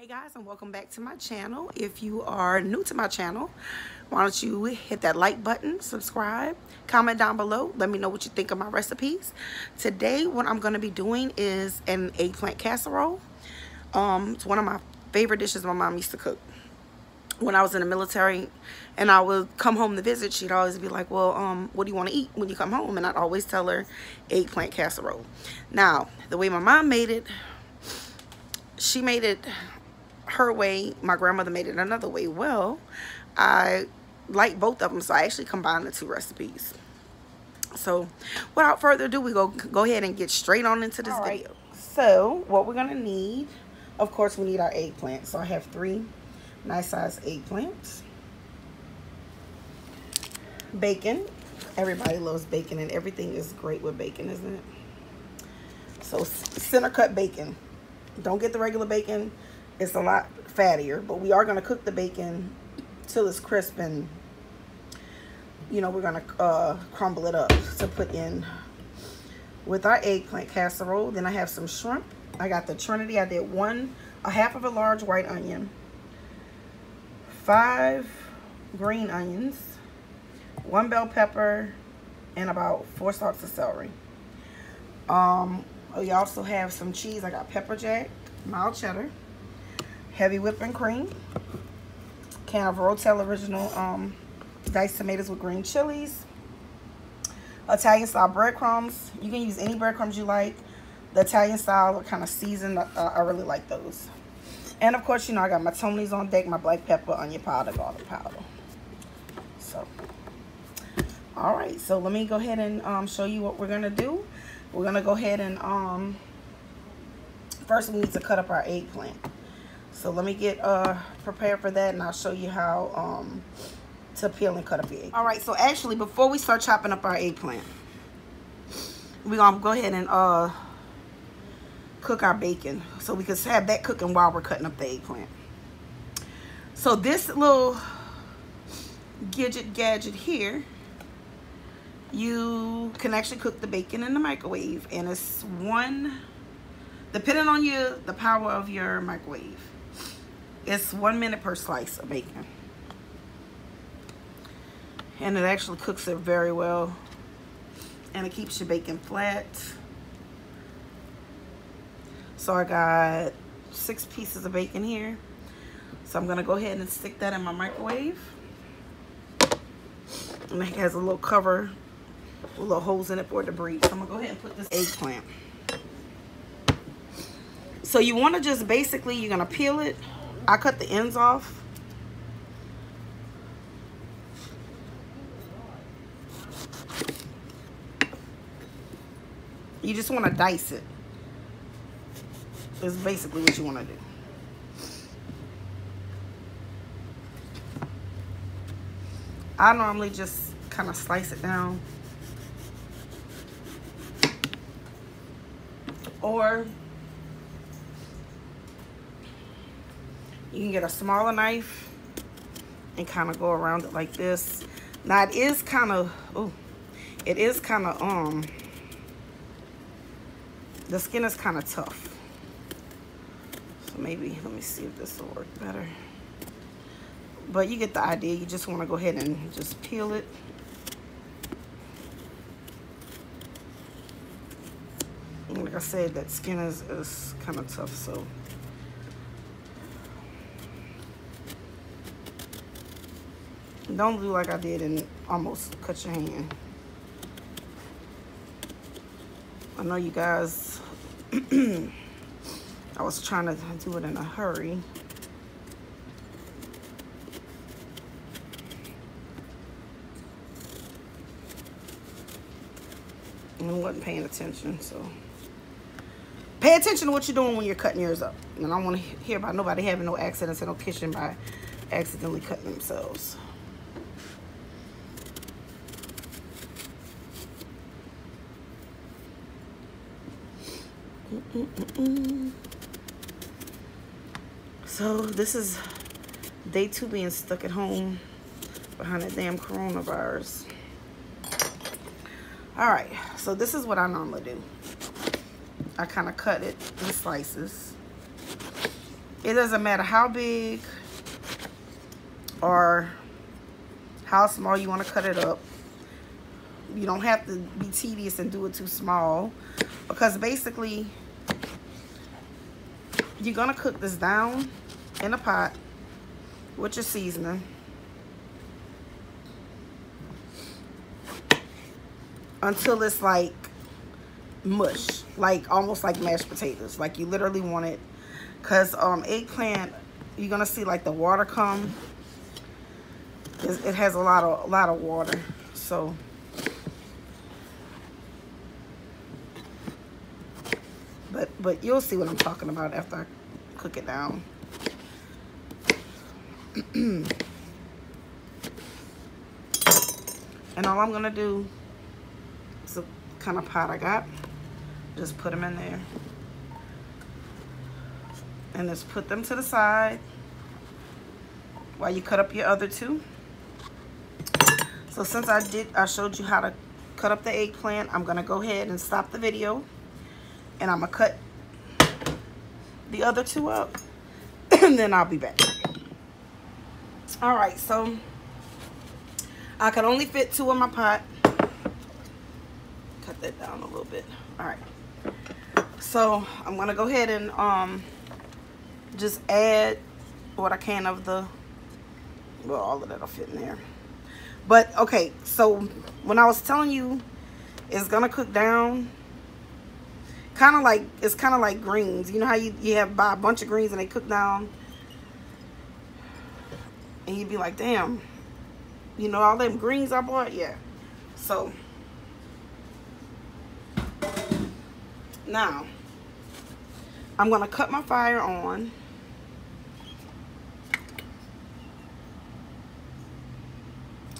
Hey guys, and welcome back to my channel. If you are new to my channel, why don't you hit that like button, subscribe, comment down below, let me know what you think of my recipes. Today what I'm going to be doing is an eggplant casserole. It's one of my favorite dishes my mom used to cook when I was in the military, and I would come home to visit. She'd always be like, well, what do you want to eat when you come home? And I'd always tell her eggplant casserole. Now, the way my mom made it, she made it her way. My grandmother made it another way. Well, I like both of them, so I actually combined the two recipes. So without further ado, we go ahead and get straight on into this video. So what we're gonna need, of course, we need our eggplant. So I have 3 nice sized eggplants. Bacon. Everybody loves bacon, and everything is great with bacon, isn't it? So center cut bacon. Don't get the regular bacon. It's a lot fattier, but we are going to cook the bacon till it's crisp, and you know, we're going to crumble it up to put in with our eggplant casserole. Then I have some shrimp. I got the Trinity. I did a half of a large white onion, 5 green onions, 1 bell pepper, and about 4 stalks of celery. We also have some cheese. I got pepper jack, mild cheddar, heavy whipping cream, can of Rotel original diced tomatoes with green chilies, Italian style breadcrumbs. You can use any breadcrumbs you like. The Italian style are kind of seasoned. I really like those. And of course, you know, I got my Tony's on deck, my black pepper, onion powder, garlic powder. So, all right, so let me go ahead and show you what we're gonna do. We're gonna go ahead and first we need to cut up our eggplant. So let me get prepared for that, and I'll show you how to peel and cut up the eggplant. All right, so actually before we start chopping up our eggplant, we're gonna go ahead and cook our bacon, so we can have that cooking while we're cutting up the eggplant. So this little gadget here, you can actually cook the bacon in the microwave, and it's depending on the power of your microwave, it's 1 minute per slice of bacon, and it actually cooks it very well, and it keeps your bacon flat. So I got 6 pieces of bacon here, so I'm gonna go ahead and stick that in my microwave, and it has a little cover with little holes in it for it to breathe. So I'm gonna go ahead and put this eggplant. So you want to just basically, you're gonna peel it. I cut the ends off. You just want to dice it. That's basically what you want to do. I normally just kind of slice it down, or you can get a smaller knife and kind of go around it like this. Now it is kind of, the skin is kind of tough. So maybe, let me see if this will work better. But you get the idea. You just want to go ahead and just peel it. And like I said, that skin is kind of tough, so. Don't do like I did and almost cut your hand. I know you guys, I was trying to do it in a hurry. And I wasn't paying attention, so. Pay attention to what you're doing when you're cutting yours up. And I don't want to hear about nobody having no accidents in no kitchen by accidentally cutting themselves. So this is day 2 being stuck at home behind that damn coronavirus. All right, so this is what I normally do. I kind of cut it in slices. It doesn't matter how big or how small you want to cut it up. You don't have to be tedious and do it too small, because basically you're going to cook this down in a pot with your seasoning until it's like mush, like almost like mashed potatoes. Like you literally want it, because eggplant, you're gonna see like the water come. It has a lot of water, so but you'll see what I'm talking about after I cook it down. And all I'm gonna do is the kind of pot I got, just put them in there and just put them to the side while you cut up your other two. So since I showed you how to cut up the eggplant, I'm gonna go ahead and stop the video, and I'm gonna cut the other two up and then I'll be back. All right, so I can only fit 2 in my pot. Cut that down a little bit. All right, so I'm gonna go ahead and just add what I can of the, well, all of that'll fit in there. But okay, so when I was telling you it's gonna cook down, it's kind of like greens. You know how you buy a bunch of greens and they cook down, and you'd be like, damn, you know, all them greens I bought? Yeah. So now I'm gonna cut my fire on.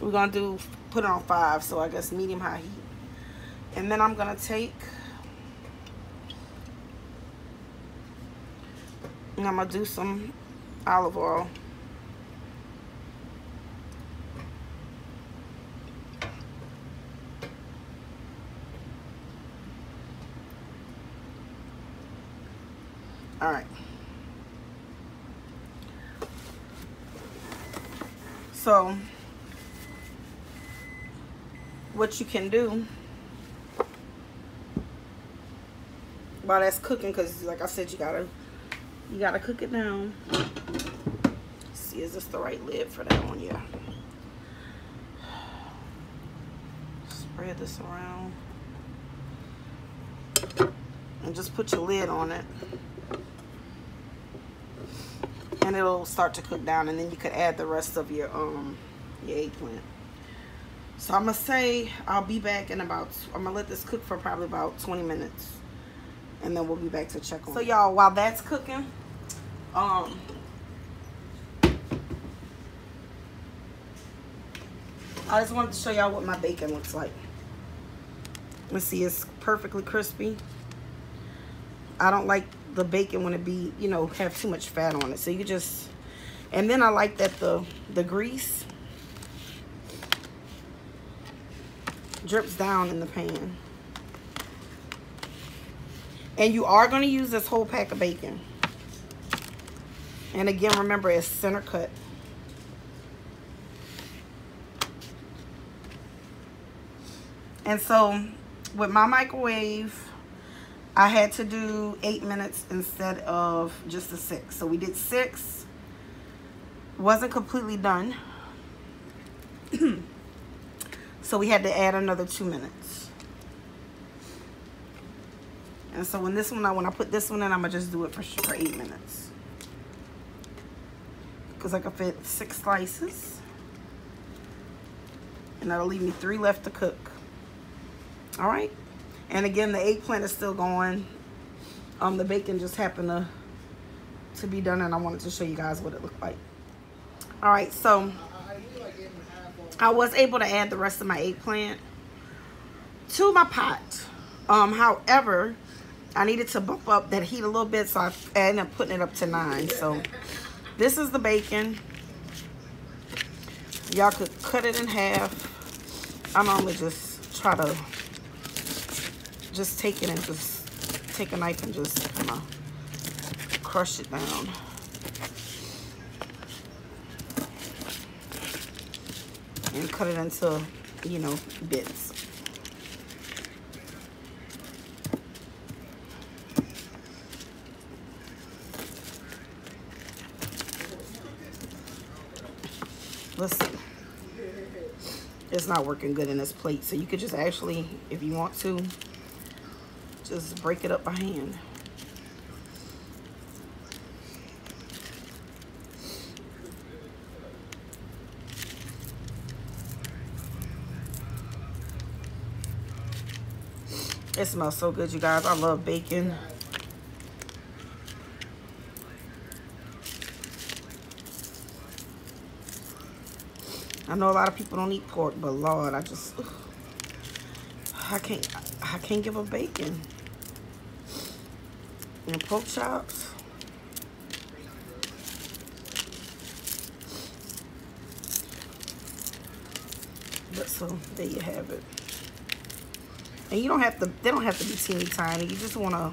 We're gonna put it on 5, so I guess medium high heat. And then I'm gonna take, and I'm gonna do some olive oil. All right. So what you can do while that's cooking, because like I said, you gotta cook it down. See, is this the right lid for that one? Yeah. Spread this around and just put your lid on it, and it'll start to cook down, and then you could add the rest of your eggplant. So I'm gonna say I'll be back in about, I'm gonna let this cook for probably about 20 minutes, and then we'll be back to check on it. So y'all, while that's cooking, I just wanted to show y'all what my bacon looks like. Let's see, it's perfectly crispy. I don't like the bacon when it be, you know, have too much fat on it. So you just, and then I like that the grease drips down in the pan. And you are going to use this whole pack of bacon. And again, remember, it's center cut. And so with my microwave, I had to do 8 minutes instead of just the 6. So we did 6. Wasn't completely done. So we had to add another 2 minutes. And so when I put this one in, I'm gonna just do it for 8 minutes. Because I can fit 6 slices. And that'll leave me 3 left to cook. All right. And again, the eggplant is still going. The bacon just happened to be done, and I wanted to show you guys what it looked like. All right, so I was able to add the rest of my eggplant to my pot. However, I needed to bump up that heat a little bit, so I ended up putting it up to 9. So this is the bacon. Y'all could cut it in half. I normally just try to just take it and just take a knife and just kind of crush it down. and cut it into, you know, bits. Listen, it's not working good in this plate, so you could just actually, if you want to, just break it up by hand. It smells so good, you guys. I love bacon. I know a lot of people don't eat pork, but Lord, I can't give up bacon. And pork chops. But so there you have it. And you don't have to, they don't have to be teeny tiny. You just want to,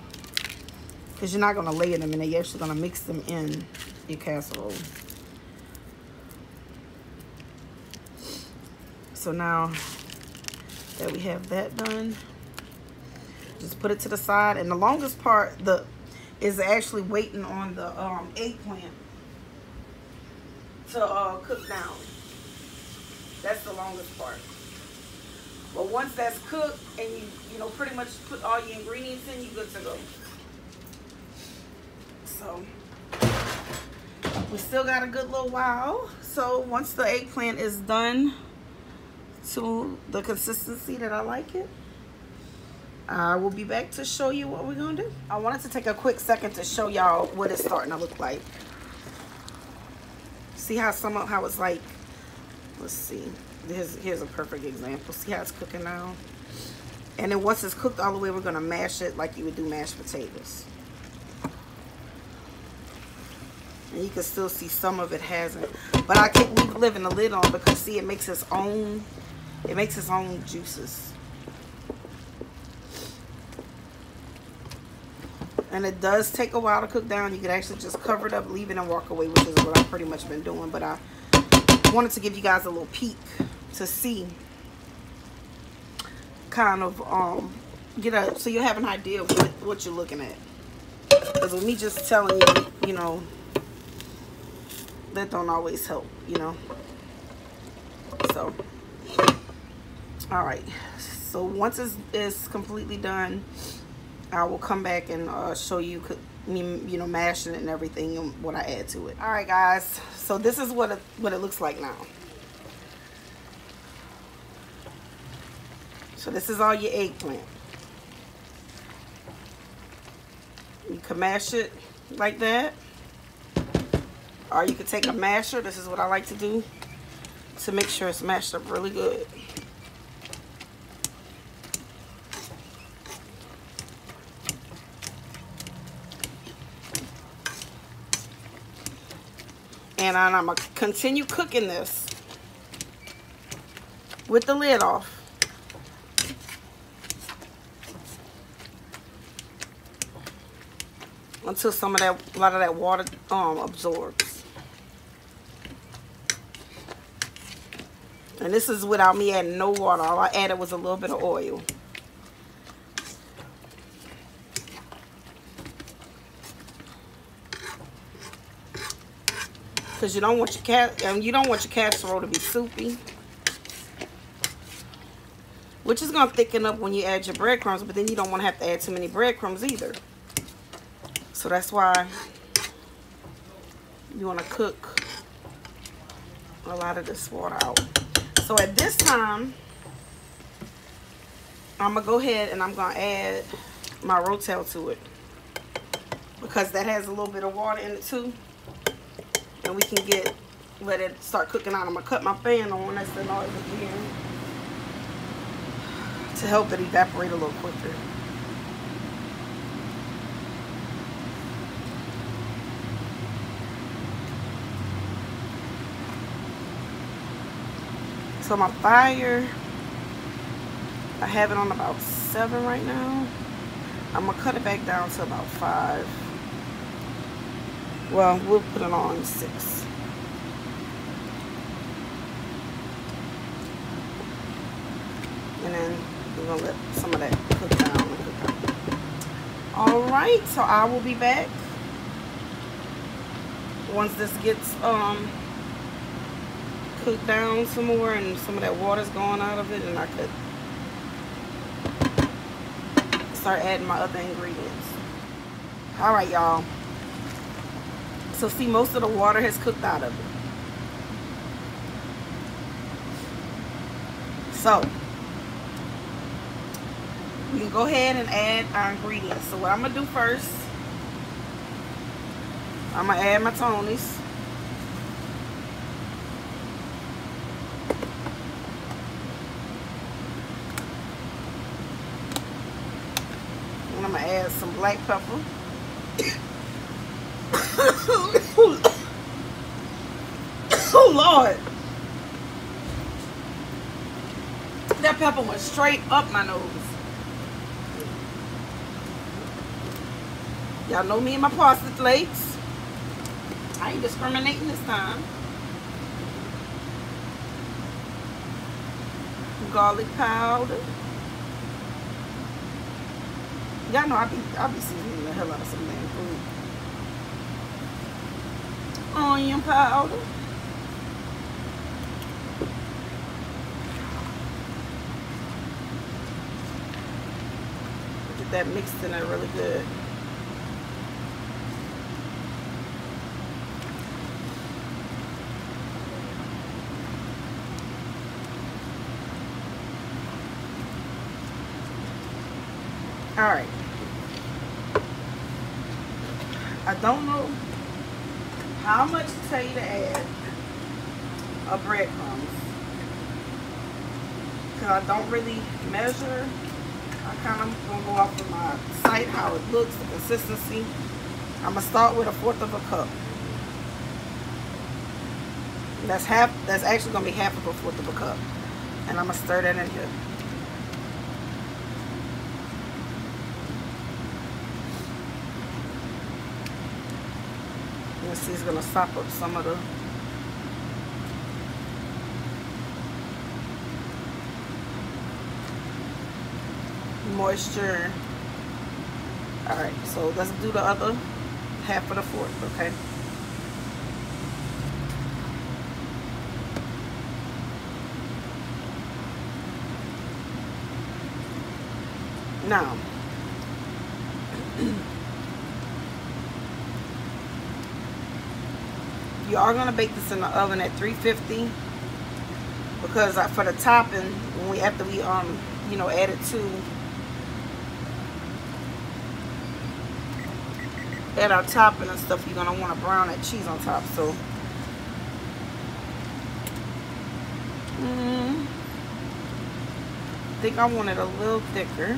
because you're not going to layer them in there. You're actually going to mix them in your casserole. So now that we have that done, just put it to the side. And the longest part is actually waiting on the eggplant to cook down. That's the longest part. But once that's cooked and you know, pretty much put all your ingredients in, you're good to go. So we still got a good little while. So once the eggplant is done to the consistency that I like it, I will be back to show you what we're gonna do. I wanted to take a quick second to show y'all what it's starting to look like. See how how it's like, let's see. Here's a perfect example. See how it's cooking now? And then once it's cooked all the way, we're gonna mash it like you would do mashed potatoes. And you can still see some of it hasn't. But I keep leaving the lid on because see, it makes its own juices. And it does take a while to cook down. You could actually just cover it up, leave it, and walk away, which is what I've pretty much been doing. But I wanted to give you guys a little peek to see, kind of so you have an idea of what you're looking at. Because with me just telling you, you know, that don't always help, you know. So all right, so once it's completely done, I will come back and show you, you know, mashing it and everything and what I add to it. All right, guys, so this is what it looks like now. So this is all your eggplant. You can mash it like that, or you could take a masher. This is what I like to do to make sure it's mashed up really good. And I'm going to continue cooking this with the lid off until a lot of that water absorbs. And this is without me adding no water. All I added was a little bit of oil. Because you don't want your casserole to be soupy, which is going to thicken up when you add your breadcrumbs, but then you don't want to have to add too many breadcrumbs either. So that's why you want to cook a lot of this water out. So at this time, I'm going to go ahead and I'm going to add my rotel to it, because that has a little bit of water in it too. And we can let it start cooking out. I'm going to cut my fan on. That's the noise again, to help it evaporate a little quicker. So my fire, I have it on about 7 right now. I'm going to cut it back down to about 5. Well, we'll put it on 6. and then we're gonna let some of that cook down. All right, so I will be back once this gets cooked down some more and some of that water's going out of it, and I could start adding my other ingredients. All right, y'all. So see, most of the water has cooked out of it. So we can go ahead and add our ingredients. So what I'm gonna do first, I'm gonna add my Tonys. And I'm gonna add some black pepper. Oh Lord, that pepper went straight up my nose. Y'all know me and my parsley flakes. I ain't discriminating this time. Garlic powder. Y'all know I be seasoning the hell out of some damn food. Onion powder. Get that mixed in there really good. All right. I don't know how much to tell you to add of breadcrumbs, because I don't really measure. I kind of gonna go off of my site, how it looks, the consistency. I'm gonna start with 1/4 of a cup. That's actually gonna be half of 1/4 of a cup, and I'm gonna stir that in here. See, it's gonna sop up some of the moisture. All right, so let's do the other half of the 1/4, okay? Now, you are gonna bake this in the oven at 350, because for the topping, after we you know, add it to add our topping and stuff, you're gonna want to brown that cheese on top. So I think I want it a little thicker,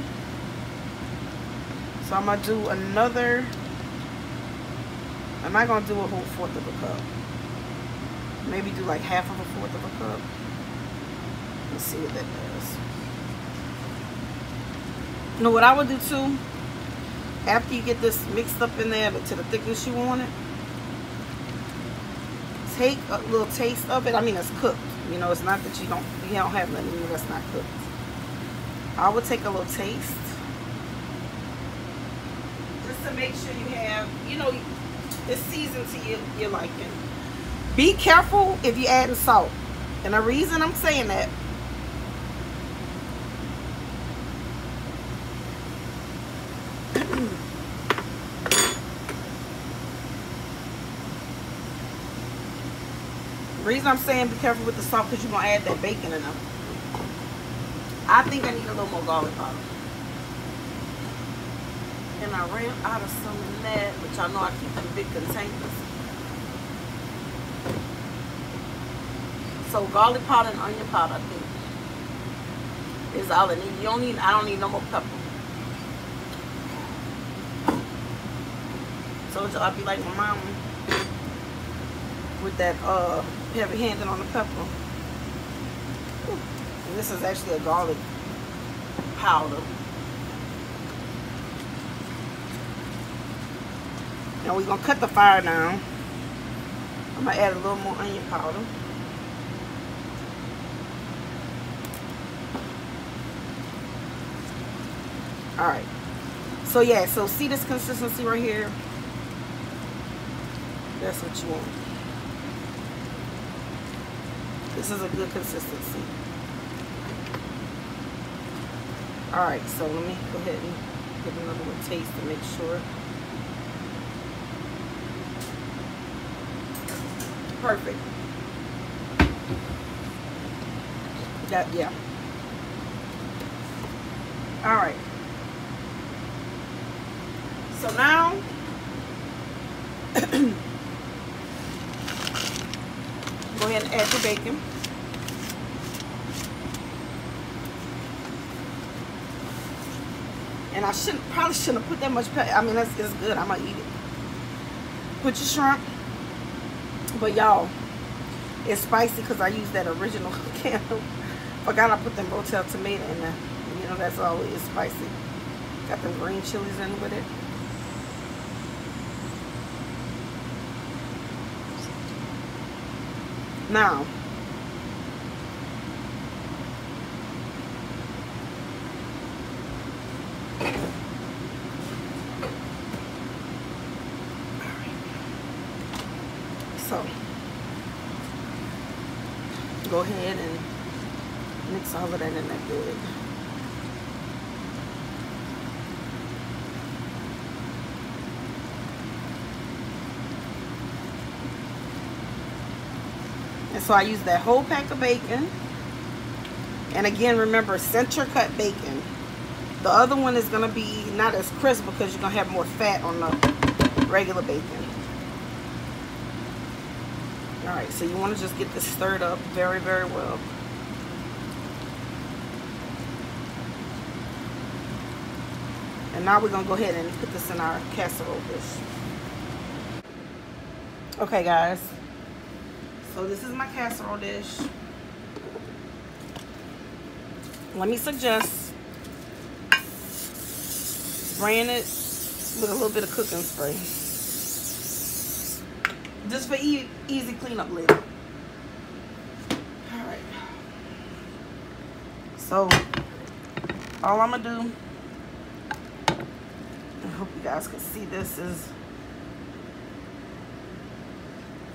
so I'm gonna do another. I'm not gonna do a whole 1/4 of a cup. Maybe do like half of a 1/4 of a cup. Let's see what that does. You know what I would do too? After you get this mixed up in there to the thickness you want it, take a little taste of it. I mean, it's cooked. You know, it's not that you don't have nothing in it that's not cooked. I would take a little taste, just to make sure you have, you know, it's seasoned to your liking. Be careful if you're adding salt. And the reason I'm saying that, be careful with the salt, because you're going to add that bacon in them. I think I need a little more garlic powder. And I ran out of some of that, which I know I keep in big containers. So garlic powder and onion powder, I think, is all I need. I don't need no more pepper. So I'll be like my mama with that heavy handed on the pepper. And this is actually a garlic powder. Now we're gonna cut the fire down. I'm gonna add a little more onion powder. All right. So yeah, so see this consistency right here? That's what you want. This is a good consistency. All right, so let me go ahead and give another little taste to make sure. Perfect. That, yeah. All right. So now, go ahead and add your bacon. And I probably shouldn't have put that much pepper. I mean, it's good. I'm gonna eat it. Put your shrimp. But y'all, it's spicy because I used that original can. Forgot I put them Rotel tomato in there. You know, that's always spicy. Got them green chilies in with it. Now, so go ahead and mix all of that in there good. And so I use that whole pack of bacon. And again, remember, center cut bacon. The other one is going to be not as crisp because you're going to have more fat on the regular bacon. Alright, so you want to just get this stirred up very, very well. And now we're going to go ahead and put this in our casserole dish. Okay, guys. So this is my casserole dish. Let me suggest spraying it with a little bit of cooking spray. Just for easy cleanup later. Alright. So, all I'm going to do, I hope you guys can see this, is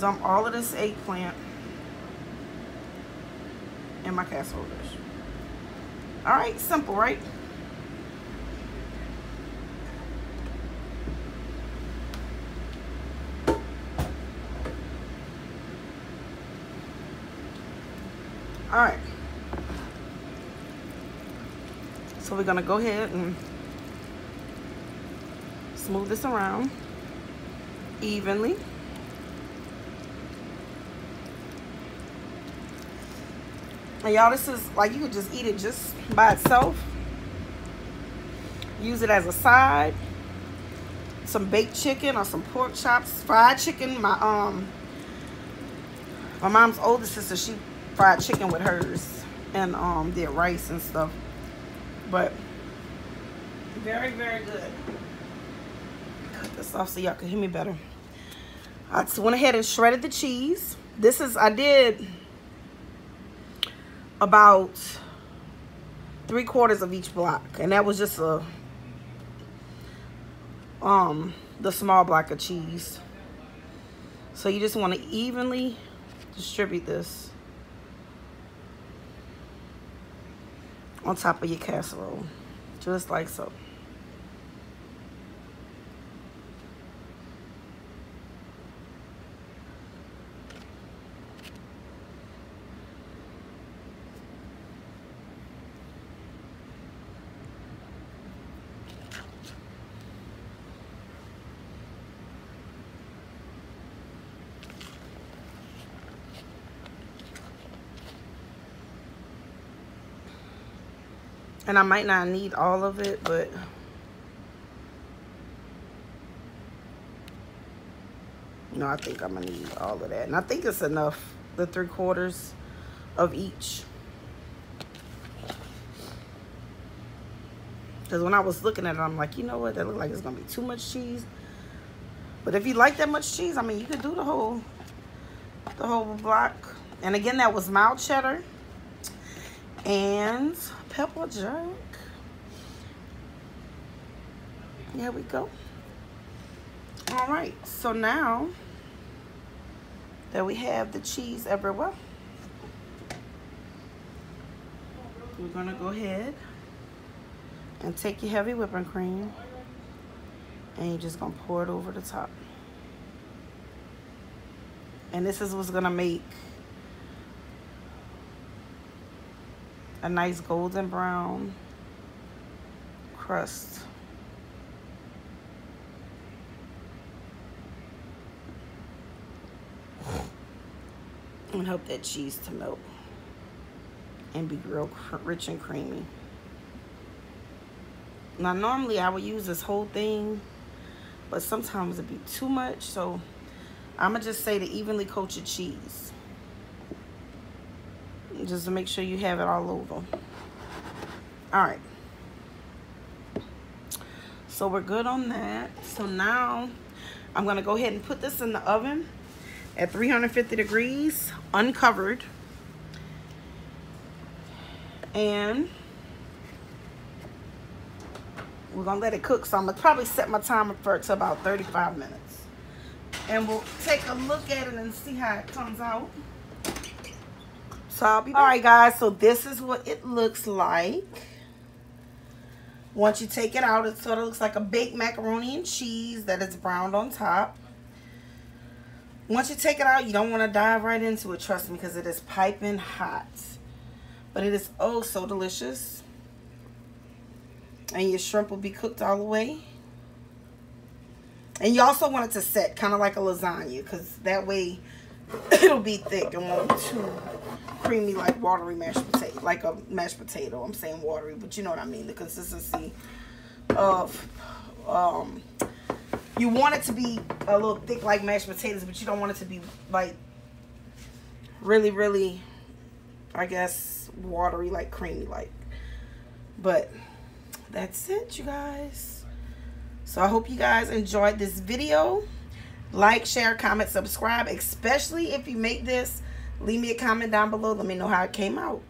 dump all of this eggplant in my casserole dish. Alright, simple, right? Alright. So we're going to go ahead and smooth this around evenly. And y'all, this is like, you could just eat it just by itself. Use it as a side. Some baked chicken or some pork chops. Fried chicken. My mom's older sister, she fried chicken with hers. And did rice and stuff. But very, very good. Cut this off so y'all can hear me better. I just went ahead and shredded the cheese. This is, I did about 3/4 of each block, and that was just the small block of cheese. So you just want to evenly distribute this on top of your casserole, just like so. And I might not need all of it, but no, I think I'm gonna need all of that. And I think it's enough, the 3/4 of each. Because when I was looking at it, I'm like, you know what, that looks like it's gonna be too much cheese. But if you like that much cheese, I mean, you could do the whole block. And again, that was mild cheddar and pepper jack. There we go. All right, so now that we have the cheese everywhere, we're gonna go ahead and take your heavy whipping cream and you're just gonna pour it over the top. And this is what's gonna make a nice golden brown crust. And help that cheese to melt and be real rich and creamy. Now normally I would use this whole thing, but sometimes it'd be too much, so I'm gonna just say to evenly coat your cheese, just to make sure you have it all over. All right, so we're good on that. So now I'm gonna go ahead and put this in the oven at 350 degrees, uncovered. And we're gonna let it cook. So I'm gonna probably set my timer for it to about 35 minutes. And we'll take a look at it and see how it comes out. So I'll be back. All right, guys, so this is what it looks like. Once you take it out, it sort of looks like a baked macaroni and cheese that is browned on top. Once you take it out, you don't want to dive right into it, trust me, because it is piping hot. But it is oh so delicious. And your shrimp will be cooked all the way. And you also want it to set, kind of like a lasagna, because that way it'll be thick and won't be too creamy like watery mashed potato, like a mashed potato. I'm saying watery, but you know what I mean, the consistency of you want it to be a little thick like mashed potatoes, but you don't want it to be like really, really, I guess, watery, like creamy like. But that's it, you guys. So I hope you guys enjoyed this video. Like, share, comment, subscribe, especially if you make this. Leave me a comment down below. Let me know how it came out.